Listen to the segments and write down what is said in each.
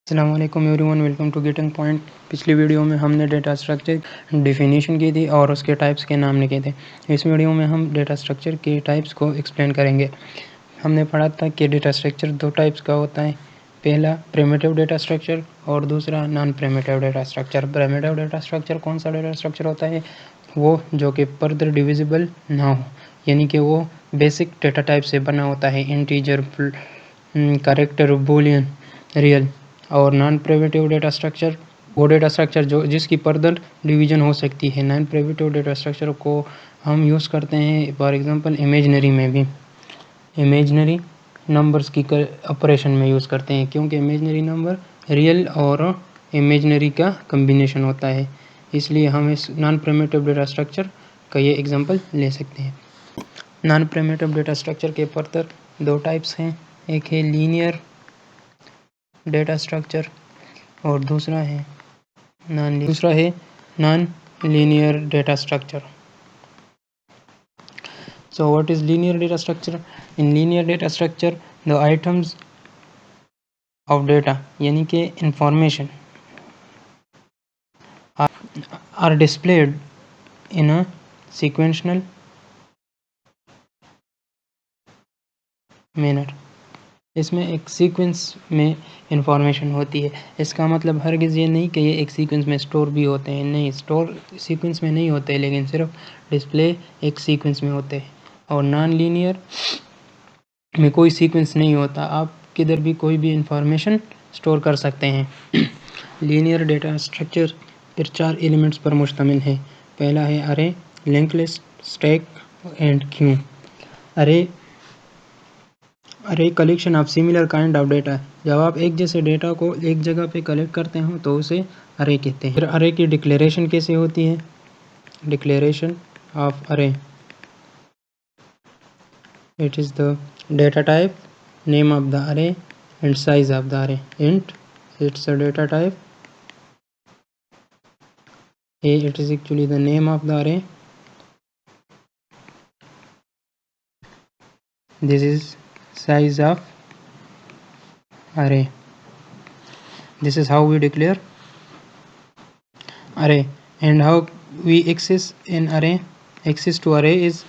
अस्सलाम वालेकुम everyone, welcome to getting point. पिछली वीडियो में हमने डेटा स्ट्रक्चर डेफिनेशन की थी और उसके टाइप्स के नाम लिखे थे। इस वीडियो में हम डेटा स्ट्रक्चर के टाइप्स को एक्सप्लेन करेंगे। हमने पढ़ा था कि डेटा स्ट्रक्चर दो टाइप्स का होता है, पहला प्रिमिटिव डेटा स्ट्रक्चर और दूसरा non primitive data structure. Primitive data structure कौन सा डेटा स्ट्रक्चर होता है? वो जो कि फर्दर डिविजिबल ना हो, यानी कि वो बेसिक डेटा टाइप से बना होता है, इंटीजर, कैरेक्टर, बूलियन, रियल। और नॉन प्रिमिटिव डेटा स्ट्रक्चर वो डेटा स्ट्रक्चर जो जिसकी फर्दर डिवीजन हो सकती है। नॉन प्रिमिटिव डेटा स्ट्रक्चर को हम यूज़ करते हैं फॉर एग्जांपल इमेजनरी में भी, इमेजनरी नंबर्स की ऑपरेशन में यूज़ करते हैं, क्योंकि इमेजनरी नंबर रियल और इमेजनरी का कम्बिनेशन होता है। इसलिए हम इस नॉन प्रिमिटिव डेटा स्ट्रक्चर का ये एग्जांपल ले सकते हैं। नॉन प्रिमिटिव डेटा स्ट्रक्चर के फर्दर दो टाइप्स हैं, एक है लीनियर डेटा स्ट्रक्चर और दूसरा है non linear data structure. So what is linear data structure? In linear data structure, the items of data यानी कि information are displayed in a sequential manner। इसमें एक सीक्वेंस में इंफॉर्मेशन होती है। इसका मतलब हरगिज़ ये नहीं कि ये एक सीक्वेंस में स्टोर भी होते हैं, नहीं, स्टोर सीक्वेंस में नहीं होते, लेकिन सिर्फ डिस्प्ले एक सीक्वेंस में होते हैं। और नॉन लीनियर में कोई सीक्वेंस नहीं होता, आप किधर भी कोई भी इंफॉर्मेशन स्टोर कर सकते हैं। लीनियर डेटा स्ट्रक्चर फिर 4 एलिमेंट्स पर मुश्तमिल है। पहला है अरे, link list, stack and queue. अरे collection of similar kind of data. जब आप एक जैसे डेटा को एक जगह पे कलेक्ट करते हो तो उसे अरे कहते हैं। फिर अरे की डिक्लेरेशन कैसे होती है? डिक्लेरेशन ऑफ अरे, it is the data type, name of the अरे एंड साइज ऑफ द अरे। Int, it's a data type. It is actually the name of the array. This is size of array. This is how we declare array, and how we access an array. Access to array is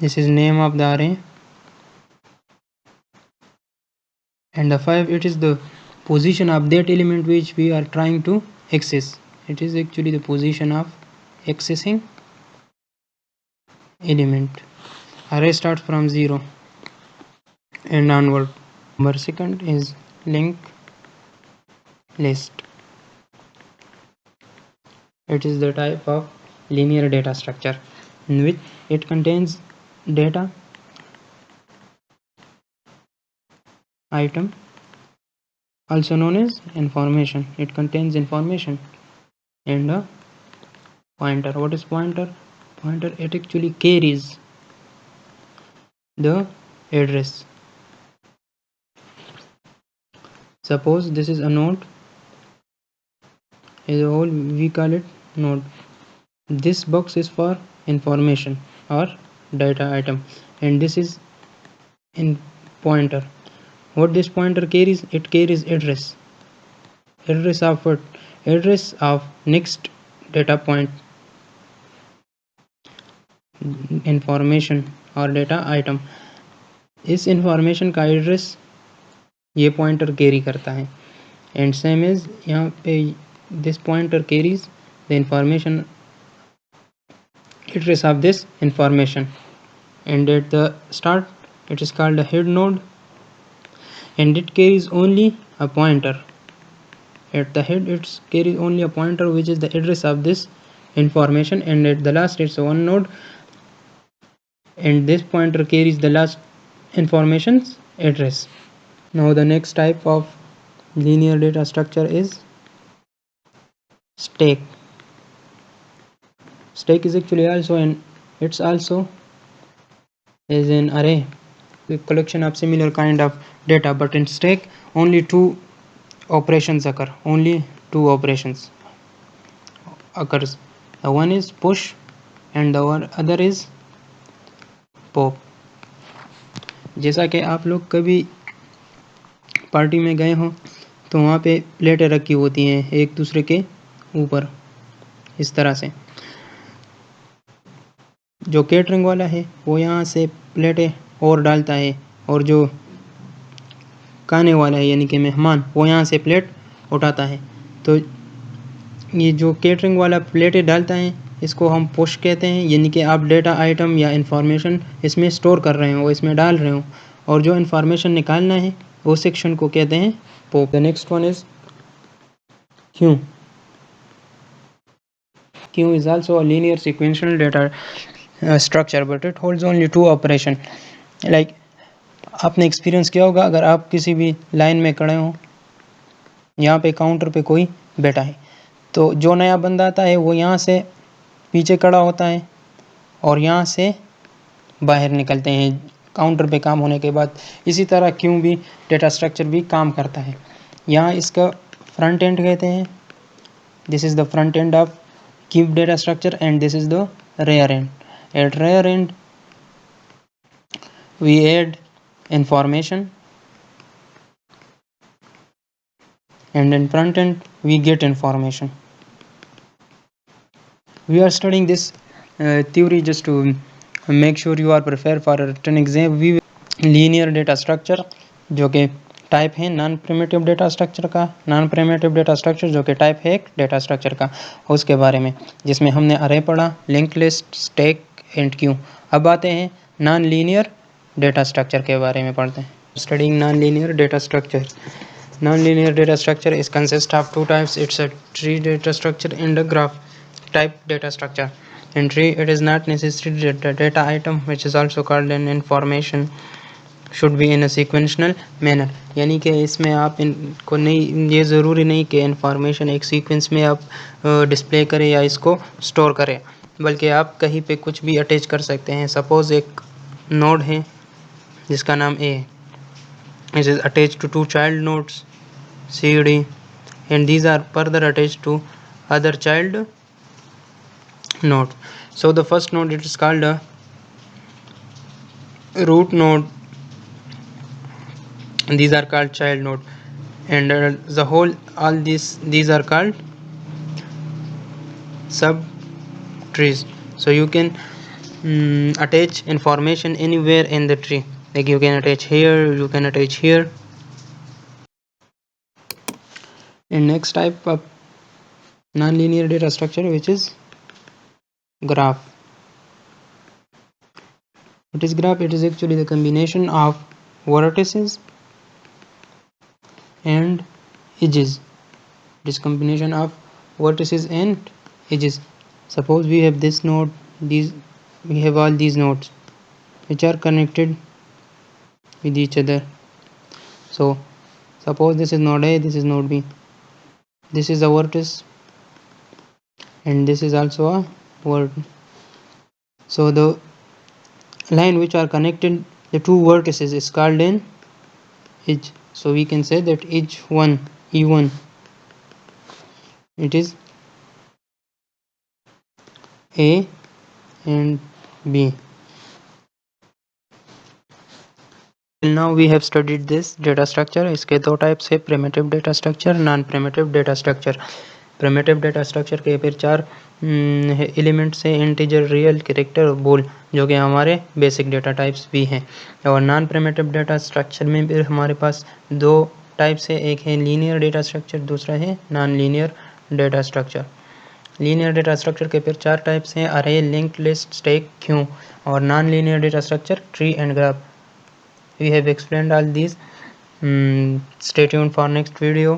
this is name of the array, and the 5, it is the position of that element which we are trying to access. It is actually the position of accessing element. Array starts from 0 and onward. Number second is linked list. It is the type of linear data structure in which it contains data item, also known as information. It contains information and a pointer. What is pointer? Pointer, it actually carries the address. Suppose this is a node, as a whole we call it node. This box is for information or data item, and this is in pointer. What this pointer carries? It carries address. Address of what? Address of next data point, information और data item. इस information का address ये pointer carry करता है, and same is यहाँ पे this pointer carries the information, address of this information, and at the start it is called a head node, and it carries only a pointer. At the head it carries only a pointer which is the address of this information, and at the last it's one node, and this pointer carries the last information's address. Now the next type of linear data structure is stack. Stack is actually also is an array, a collection of similar kind of data, but in stack only two operations occur. Only two operations occurs. The one is push and the other is pop. जैसा कि आप लोग कभी party में गए हो तो वहाँ पे प्लेटें रखी होती हैं एक दूसरे के ऊपर इस तरह से। जो केटरिंग वाला है वो यहाँ से प्लेटें और डालता है, और जो खाने वाला है यानी कि मेहमान वो यहाँ से प्लेट उठाता है। तो ये जो केटरिंग वाला प्लेटें डालता है इसको हम पुश कहते हैं, यानी कि आप डेटा आइटम या इंफॉर्मेशन इसमें स्टोर कर रहे हो, इसमें डाल रहे हो, और जो इंफॉर्मेशन निकालना है वो सेक्शन को कहते हैं pop. The next one is queue. Queue is also a linear sequential data structure but it holds only two operation. Like आपने एक्सपीरियंस किया होगा, अगर आप किसी भी लाइन में खड़े हो, यहाँ पे काउंटर पे कोई बैठा है, तो जो नया बंदा आता है वो यहाँ से पीछे खड़ा होता है और यहाँ से बाहर निकलते हैं काउंटर पे काम होने के बाद। इसी तरह क्यों भी डेटा स्ट्रक्चर भी काम करता है। यहाँ इसका फ्रंट एंड कहते हैं, this is the front end of queue data structure and this is the rear end. At rear end we add information and in front end we get information. We are studying this theory just to make sure you are prepared for a written exam. We linear data structure जो कि type है non primitive data structure का, non primitive data structure जो कि type है एक data structure का, उसके बारे में, जिसमें हमने अरे पढ़ा, link list, stack and Q. अब आते हैं नॉन लीनियर डेटा स्ट्रक्चर के बारे में पढ़ते हैं। Studying non linear data structure. Non-linear data structure is consist of two types. It's a tree data structure and a graph type data structure. In tree, it is not necessary that the data item, which is also called an information, should be in a sequential manner. यानी कि इसमें आप इनको नहीं, ये ज़रूरी नहीं कि इंफॉर्मेशन एक सीक्वेंस में आप डिस्प्ले करें या इसको स्टोर करें, बल्कि आप कहीं पे कुछ भी अटैच कर सकते हैं। सपोज़ एक नोड है जिसका नाम A है, it is attached to two child nodes C, D, and these are further attached to other child node. So the first node, it is called a root node, and these are called child node, and the whole all these are called sub trees. So you can attach information anywhere in the tree, like you can attach here, you can attach here. And next type of non-linear data structure, which is graph. What is graph? It is actually the combination of vertices and edges. It is combination of vertices and edges. Suppose we have this node, we have all these nodes which are connected with each other. So suppose this is node A, this is node B, this is a vertex and this is also a vertex. So the line which are connected the two vertices is called an edge. So we can say that edge 1, E1, it is A and B. Till now we have studied this data structure. इसके दो types है, primitive data structure, non primitive data structure. primitive data structure के फिर चार elements है, integer, real, character और बूल, जो कि हमारे बेसिक डेटा टाइप्स भी हैं। और नॉन प्रिमिटिव डेटा स्ट्रक्चर में फिर हमारे पास दो टाइप्स है, एक है लीनियर डेटा स्ट्रक्चर, दूसरा है non linear data structure. Linear data structure के फिर चार टाइप्स हैं, अरे, लिंक्ड लिस्ट, स्टैक, क्यू। और non linear data structure tree and graph. We have explained all these. Stay tuned for next video.